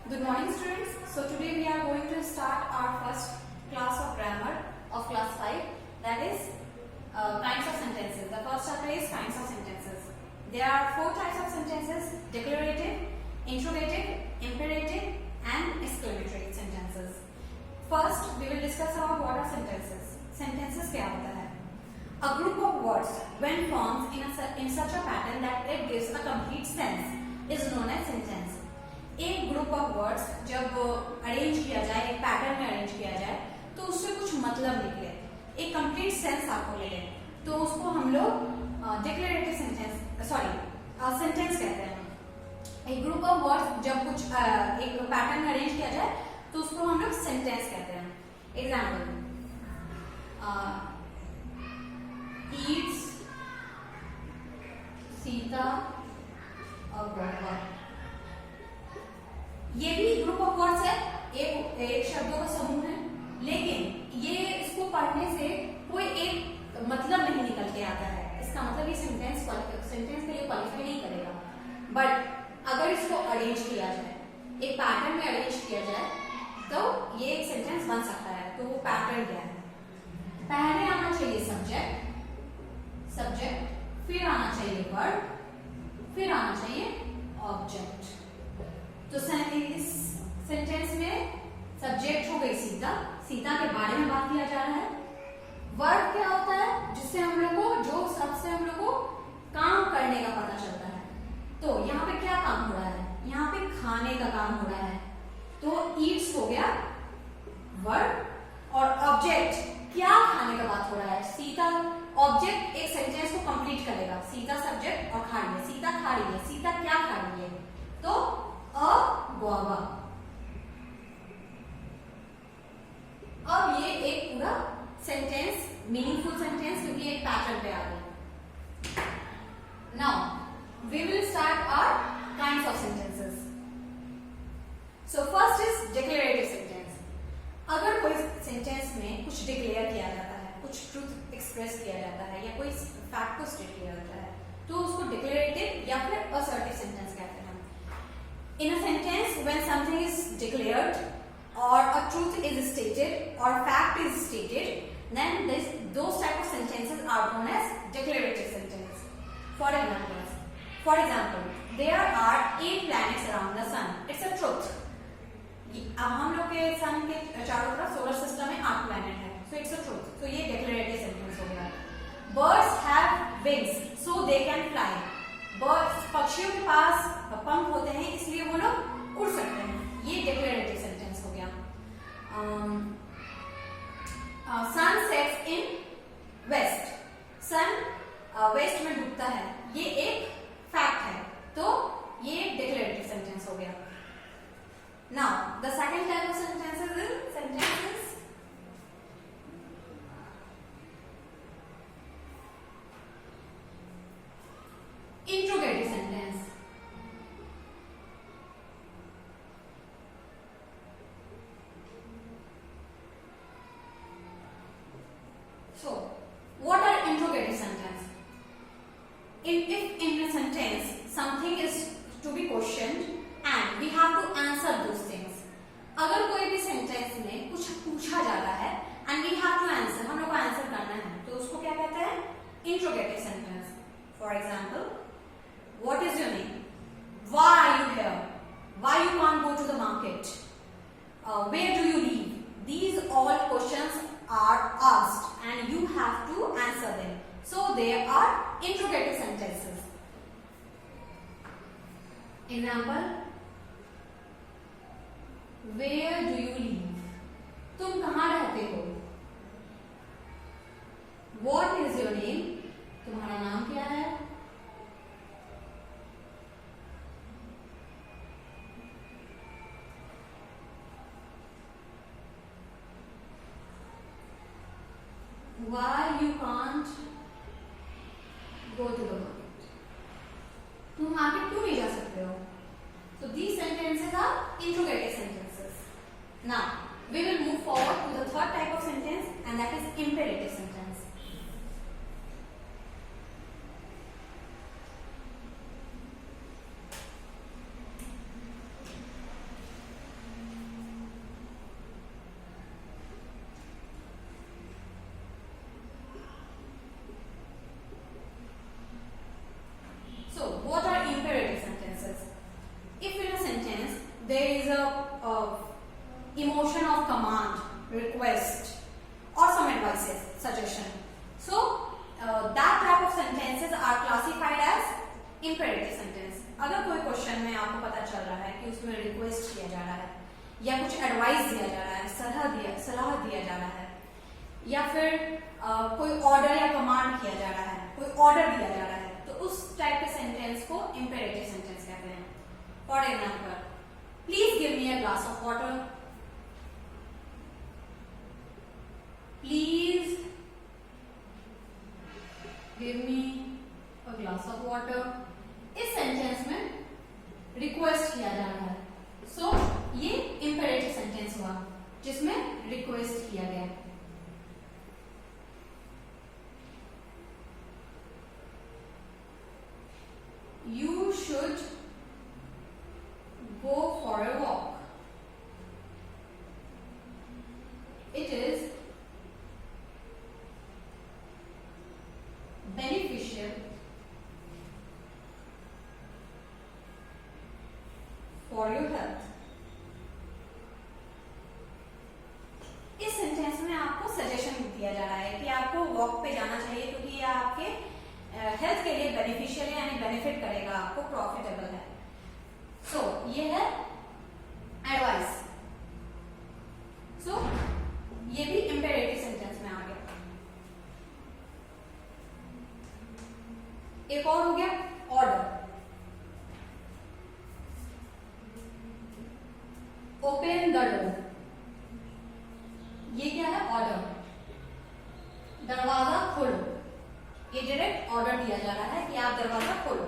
Good morning, students. So today we are going to start our first class of grammar of class 5, that is kinds of sentences. The first chapter is kinds of sentences. There are 4 types of sentences: declarative, interrogative, imperative and exclamatory sentences. First we will discuss about what are sentences. Sentences क्या होता है? A group of words when formed in such a pattern that it gives a complete sense is known as sentence. एक group of words जब arrange किया जाए, एक pattern में arrange किया जाए तो उससे कुछ मतलब निकले, एक कंप्लीट सेंस आपको मिले, तो उसको हम लोग डिक्लेरेटिव सेंटेंस सेंटेंस कहते हैं। एक ग्रुप ऑफ वर्ड्स जब कुछ एक पैटर्न में अरेंज किया जाए तो उसको हम लोग सेंटेंस कहते हैं। एग्जाम्पल, ईट्स सीता और गौवा, ये भी ग्रुप ऑफ वर्ड्स है, एक शब्दों का समूह है, लेकिन ये इसको पढ़ने से कोई एक मतलब नहीं निकल के आता है। इसका मतलब ये सेंटेंस के लिए क्वालिफाई नहीं करेगा। बट अगर इसको अरेंज किया जाए, एक पैटर्न में अरेंज किया जाए, तो ये एक सेंटेंस बन सकता है। तो वो पैटर्न क्या है? पहले आना चाहिए सब्जेक्ट, फिर आना चाहिए वर्ब, फिर आना चाहिए ऑब्जेक्ट। तो इस सेंटेंस में सब्जेक्ट हो गई सीता के बारे में बात किया जा रहा है। वर्ब क्या होता है? जिससे हम लोग को, जो सबसे हम लोग को काम करने का पता चलता है। तो यहाँ पे क्या काम हो रहा है? यहाँ पे खाने का काम हो रहा है, तो ईट्स हो गया वर्ब, और ऑब्जेक्ट क्या खाने का बात हो रहा है? सीता। ऑब्जेक्ट एक सेंटेंस को कंप्लीट करेगा। सीता सब्जेक्ट और खा रही है, सीता खा रही है, सीता क्या खा रही है? तो अ गुआवा। अब ये एक पूरा सेंटेंस मीनिंगफुल सेंटेंस, क्योंकि एक पैटर्न पे आ गई। Now we will start our kinds of sentences. So first is declarative sentence. अगर कोई सेंटेंस में कुछ डिक्लेयर किया जाता है, कुछ ट्रूथ एक्सप्रेस किया जाता है, या कोई फैक्ट को स्टेट किया जाता है, तो उसको डिक्लेरेटिव या फिर असर्टिव सेंटेंस कहते हैं। In a sentence, when something is declared or a truth is stated or fact is stated, then those type of sentences are known as declarative sentence. For example, there are 8 planets around the sun. It's a truth. अब हम लोग के सन के चारों तरफ solar system में 8 planet है, so it's a truth. So ये declarative sentence हो गया। Birds have wings, so they can fly. Birds, पक्षियों के पास पंख होते हैं, इसलिए वो लोग उड़ सकते हैं। ये डिक्लेरेटिव सेंटेंस हो गया। Sun sets in west, sun west में डूबता है, ये एक फैक्ट है, तो ये डिक्लेरेटिव सेंटेंस हो गया। Now the second type of sentences interrogative sentence. So, what are interrogative sentence? If in a sentence something is to be questioned and we have to answer those things. अगर कोई भी sentence में कुछ पूछा जा रहा है and we have to answer, हम लोग को आंसर करना है, तो उसको क्या कहते हैं? Interrogative sentence. For example, what is your name? Why are you here? Why you can't go to the market? Where do you live? These all questions are asked and you have to answer them. So they are interrogative sentences. Example, where do you live? तुम कहाँ रहते हो? What is your name? तुम्हारा नाम क्या है? Why you can't go to the market? तुम market क्यों नहीं जा सकते हो? So these sentences are interrogative sentences. Now we will move forward to the third type of sentence, and that is imperative sentence. emotion of command, request, or some advices, suggestion. So that type of sentences are classified as imperative sentence. अगर कोई question में आपको पता चल रहा है कि उसमें रिक्वेस्ट किया जा रहा है या कुछ एडवाइस दिया जा रहा है, सलाह दिया जा रहा है, या फिर कोई ऑर्डर या कमांड किया जा रहा है, कोई ऑर्डर दिया जा रहा है, तो उस टाइप के सेंटेंस को इंपेरेटिव सेंटेंस कहते हैं. For example, please give me a glass of water. Please give me a glass of water. इस सेंटेंस में रिक्वेस्ट किया जा रहा है. सो ये इंपेरेटिव सेंटेंस हुआ जिसमें रिक्वेस्ट किया गया. You should go for a walk. It is beneficial for your health. इस सेंटेंस में आपको सजेशन दिया जा रहा है कि आपको वॉक पे जाना चाहिए क्योंकि ये आपके हेल्थ के लिए बेनिफिशियल है, यानी बेनिफिट करेगा, आपको प्रॉफिटेबल है. सो ये है एडवाइस. सो ये भी इंपेरेटिव सेंटेंस में आ गया. एक और हो गया ऑर्डर. Open the door. ये क्या है? ऑर्डर. दरवाजा खोलो. ये डायरेक्ट ऑर्डर दिया जा रहा है कि आप दरवाजा खोलो.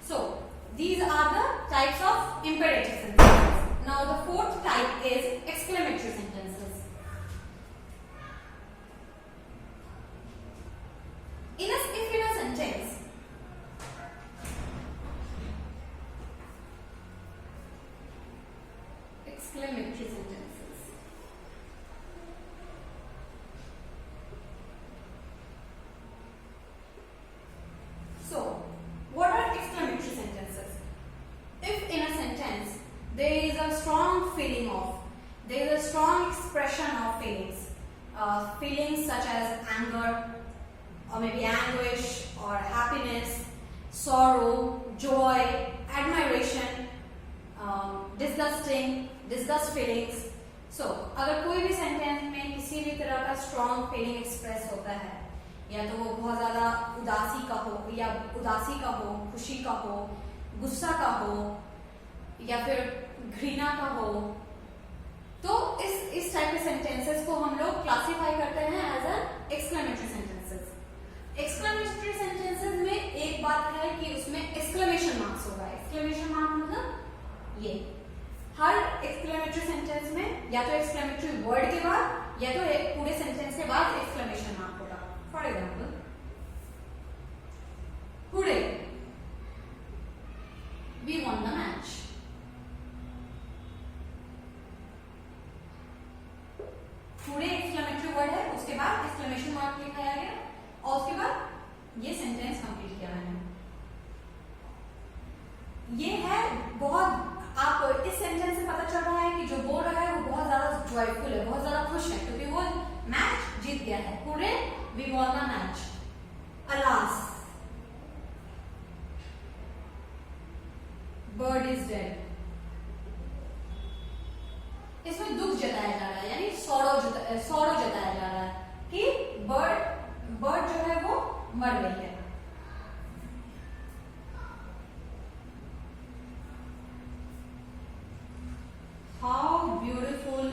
So these are the types of imperative sentences. Now the fourth type is exclamatory sentences. If in a sentence exclamatory sentences. So, what are exclamatory sentences? If in a sentence there is a strong feeling of, there is a strong expression of feelings, feelings such as anger, or maybe anguish, or happiness, sorrow, joy, admiration, disgust feelings. So, अगर कोई भी sentence में किसी भी तरह का strong feeling express होता है, या तो वो बहुत ज्यादा उदासी का हो, या उदासी का हो, खुशी का हो, गुस्सा का हो, या फिर घृणा का हो, तो इस टाइप के सेंटेंसेस को हम लोग क्लासिफाई करते हैं as an exclamatory sentences. Exclamatory sentences में एक बात है कि उसमें एक्सक्लेमेशन मार्क्स होगा. एक्सक्लेमेशन मार्क मतलब ये हर एक्सक्लेमेटरी सेंटेंस में या तो एक्सक्लेमेटरी वर्ड के बाद या तो एक पूरे सेंटेंस के बाद एक्सक्लेमेशन मार्क होगा. For example, today we won the match. Today exclamatory word है, उसके बाद एक्सक्लेमेशन मार्क लिखाया गया और उसके बाद ये सेंटेंस कंप्लीट किया मैंने. ये है बहुत, आप इस सेंटेंस से पता चल रहा है कि जो बोल रहा है वो बहुत ज्यादा जॉयफुल है, बहुत ज्यादा खुश है क्योंकि वो मैच जीत गया है. Today we won the match. Alas, bird is dead. इसमें दुख जताया जा रहा है, यानी सौरव जताया जा रहा है कि बर्ड जो है वो मर गई है. How beautiful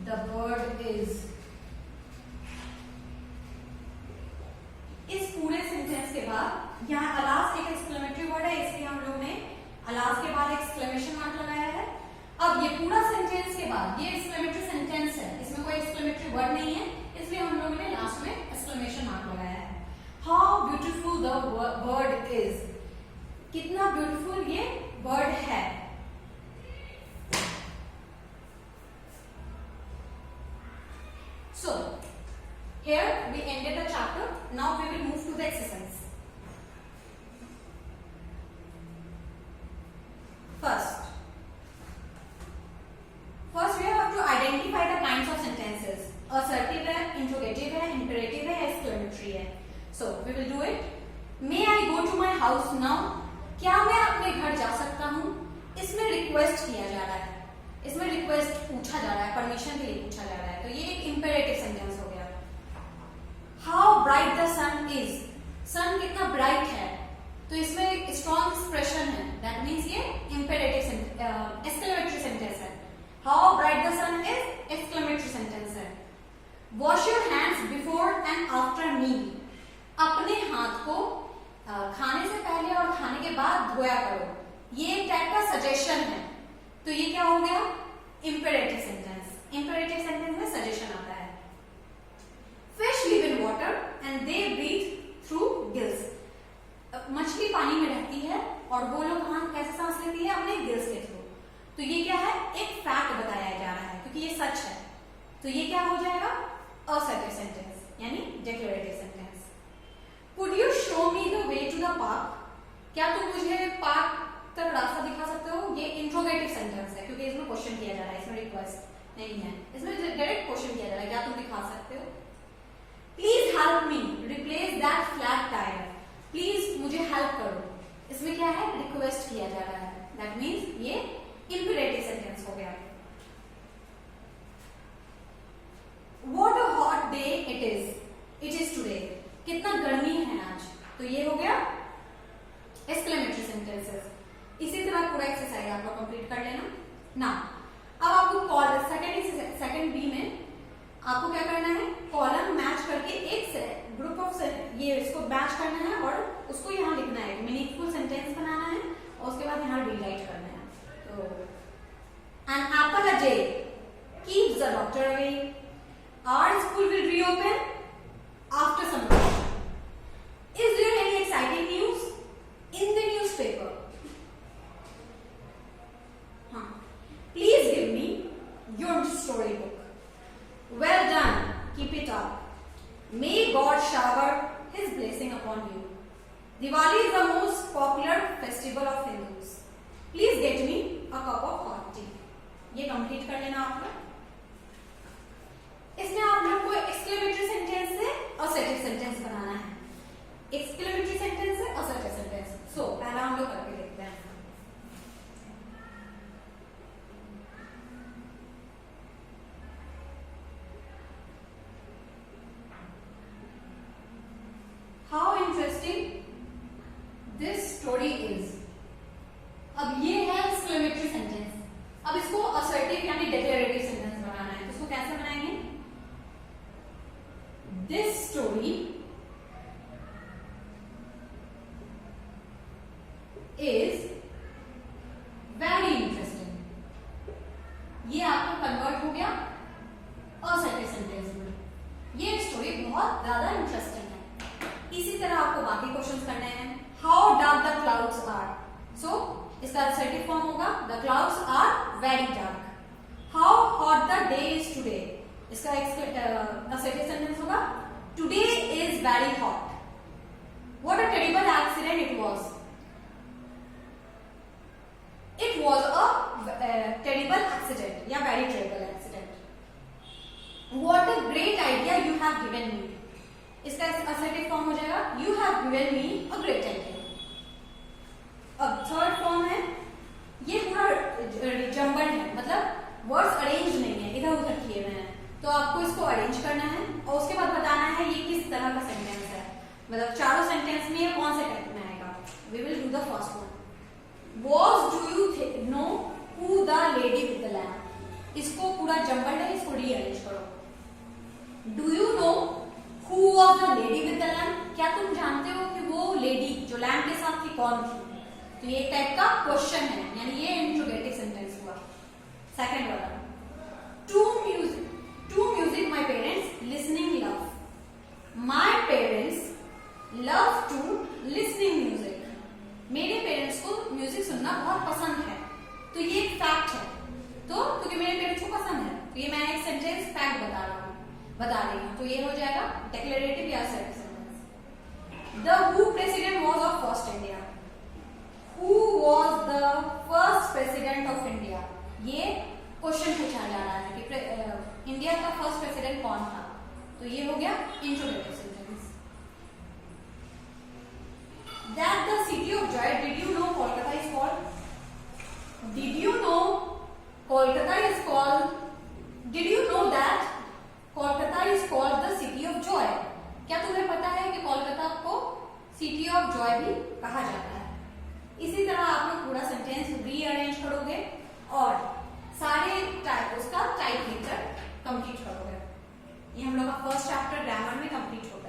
the bird is. इस पूरे सेंटेंस के बाद यहाँ अलास एक एक्सक्लेमेटरी वर्ड है, इसलिए हम लोग ने अलास के बाद एक्सक्लेमेशन मार्क लगाया है. अब ये पूरा सेंटेंस के बाद, ये एक्सक्लेमेटरी सेंटेंस है, इसमें कोई एक्सक्लेमेटरी वर्ड नहीं है, इसलिए हम लोगों ने लास्ट में एक्सक्लेमेशन मार्क लगाया है. How beautiful the bird is. कितना ब्यूटीफुल ये बर्ड है. So, here we ended the chapter. Now we will move to the exercise. First, house now? क्या मैं अपने घर जा सकता हूँ? इसमें रिक्वेस्ट किया जा रहा है, इसमें रिक्वेस्ट पूछा जा रहा है, परमिशन के लिए पूछा जा रहा है, तो ये एक इंपेरेटिव सेंटेंस हो गया। How bright the sun is, sun कितना ब्राइट है, तो इसमें एक स्ट्रॉन्ग एक्सप्रेशन है, दैट मीन्स ये इंपेरेटिव एक्सक्लेमेटरी सेंटेंस है। How bright the sun is exclamatory sentence है। Wash your hands before and after meal, अपने हाथ को खाने से पहले और खाने के बाद धोया करो, ये एक टाइप का सजेशन है, तो ये क्या हो गया? Imperative sentence. इंपेरेटिव सेंटेंस में सजेशन आता है। Fish live in water and they breathe through gills, मछली पानी में रहती है और वो लोग वहां कैसे सांस लेती है? अपने गिल्स के थ्रू। तो ये क्या है? एक फैक्ट बताया जा रहा है, क्योंकि ये सच है, तो ये क्या हो जाएगा? असर्टिव सेंटेंस यानी declarative sentence. Could you show me the way to the park? क्या तुम मुझे पार्क तक रास्ता दिखा सकते हो? ये इंट्रोगेटिव सेंटेंस है, क्योंकि इसमें क्वेश्चन किया जा रहा है, इसमें रिक्वेस्ट नहीं है, इसमें डायरेक्ट क्वेश्चन किया जा रहा है, क्या तुम दिखा सकते हो? Please help me replace that flat tyre, please मुझे हेल्प करो, इसमें क्या है? रिक्वेस्ट किया जा रहा है, दैट मीन्स ये इंपेरेटिव सेंटेंस हो गया। What a hot day it is today, कितना गर्मी है आज, तो ये हो गया एक्सक्लेमेटरी सेंटेंसेस। इसी तरह पूरा एक्सरसाइज आपका कंप्लीट कर लेना ना। अब आपको सेकंड बी में आपको क्या करना है? कॉलम मैच करके एक ग्रुप ऑफ ये इसको मैच करना है और उसको यहाँ लिखना है, मीनिंगफुल सेंटेंस बनाना है और उसके बाद यहाँ रिराइट करना है। तो an apple a day keeps the doctor away, our school will reopen after some time. Is there any exciting news in the newspaper? Please give me your storybook. Well done, keep it up. May God shower his blessing upon you. Diwali is the most popular festival of Hindus. Please get me a cup of hot tea. ये complete कर लेना आप लोग। इसमें आप लोग को exclamatory sentence से असर्टिव सेंटेंस बनाना है, एक्सक्लेमेटरी सेंटेंस से असर्टिव सेंटेंस। सो पहला हम लोग करके देखते हैं। How interesting this story is. अब ये है एक्सक्लेमेटरी सेंटेंस, अब इसको असर्टिव यानी डिक्लेरेटिव सेंटेंस बनाना है, तो इसको कैसे बनाएंगे? This story is very interesting. ये आपको कन्वर्ट हो गया असर्टिव सेंटेंस में। ये स्टोरी बहुत ज्यादा इंटरेस्टिंग है। इसी तरह आपको बाकी क्वेश्चंस करने हैं। How dark the clouds are? So इसका असर्टिव फॉर्म होगा the clouds are very dark. How hot the day is today? इसका असर्टिव सेंटेंस होगा Today is very hot. What a terrible accident it was. It was a terrible accident या very terrible accident. What a great idea you have given me. इसका assertive form हो जाएगा You have given me a great idea. अब third form है, ये पूरा jumble है, मतलब वर्ड्स अरेंज नहीं है, इधर उधर किए हुए हैं, तो आपको इसको अरेंज करना है और उसके बाद बताना है ये किस तरह का सेंटेंस है, मतलब चारों सेंटेंस में ये कौन से टाइप में आएगा। We will do the first one. Was do you know who the lady with the lamp, इसको पूरा जम्बल है, इसको रीअरेंज करो। Do you know who was the lady with the lamp, क्या तुम जानते हो कि वो लेडी जो लैम्प के साथ थी कौन थी? तो ये एक टाइप का क्वेश्चन है, यानी ये इंट्रोगेटिव सेंटेंस हुआ। सेकंड वाला to music my parents listening love, my parents love to listening music, मेरे पेरेंट्स को म्यूजिक सुनना बहुत पसंद है, तो ये एक फैक्ट है, तो क्योंकि मेरे पेरेंट्स को पसंद है तो ये मैं एक सेंटेंस फैक्ट बता रही हूँ, तो ये हो जाएगा डिक्लेरेटिव या assertive sentence. The who president was of first India, who was the first president of India, ये क्वेश्चन पूछा जा रहा है कि इंडिया का फर्स्ट प्रेसिडेंट कौन था, तो ये हो गया interrogative sentence. that the city of joy, did you know Kolkata is called? Did you know Kolkata is called? Did you know that Kolkata is called the city of joy? क्या तुम्हें पता है कि कोलकाता को सिटी ऑफ जॉय भी कहा जाता है? इसी तरह आप लोग पूरा सेंटेंस रीअरेंज करोगे और सारे टाइप उसका टाइप लेकर कंप्लीट करोगे। ये हम लोग का फर्स्ट चैप्टर ग्रामर में कंप्लीट हो